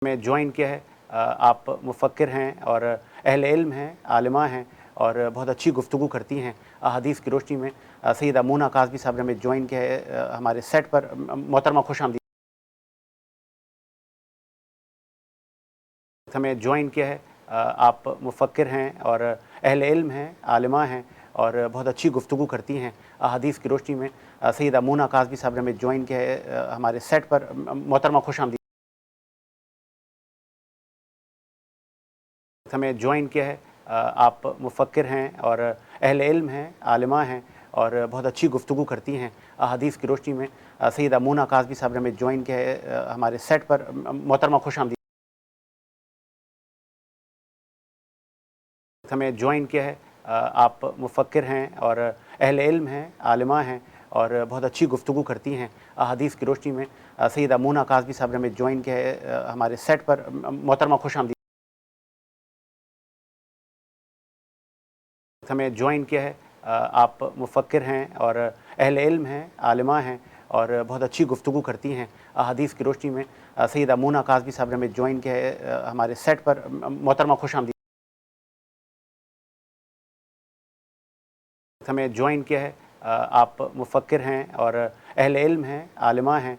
میں جوائن کیا ہے۔ آپ مفکر ہیں اور اہل علم ہیں، عالمہ ہیں اور بہت اچھی گفتگو کرتی ہیں احادیث کی روشنی میں۔ سیدہ مونا کاظمی صاحب نے ہمیں جوائن کیا ہے ہمارے سیٹ پر۔ محترمہ خوش آمدید۔ ہمیں جوائن کیا ہے۔ آپ مفکر ہیں اور اہل علم ہیں، عالمہ ہیں اور بہت اچھی گفتگو کرتی ہیں احادیث کی روشنی میں۔ سیدہ مونا کاظمی صاحب نے ہمیں جوائن کیا ہے ہمارے سیٹ پر۔ محترمہ خوش آمدید۔ ہمیں جوائن کیا ہے۔ آپ مفکر ہیں اور اہل علم ہیں، عالمہ ہیں اور بہت اچھی گفتگو کرتی ہیں احادیث کی روشنی میں۔ سیدہ مونا کاظمی صاحب نے ہمیں جوائن کیا ہے ہمارے سیٹ پر۔ محترمہ خوش آمدید۔ ہمیں جوائن کیا ہے۔ آپ مفکر ہیں اور اہل علم ہیں، عالمہ ہیں اور بہت اچھی گفتگو کرتی ہیں احادیث کی روشنی میں۔ سیدہ مونا کاظمی صاحب نے ہمیں جوائن کیا ہے ہمارے سیٹ پر۔ محترمہ خوش آمدید۔ ہمیں جوائن کیا ہے۔ آپ مفکر ہیں اور اہل علم ہیں، عالمہ ہیں اور بہت اچھی گفتگو کرتی ہیں احادیث کی روشنی میں۔ سیدہ مونا کاظمی صاحب نے ہمیں جوائن کیا ہے ہمارے سیٹ پر۔ محترمہ خوش آمدید۔ ہمیں جوائن کیا ہے۔ آپ مفکر ہیں اور اہل علم ہیں، عالمہ ہیں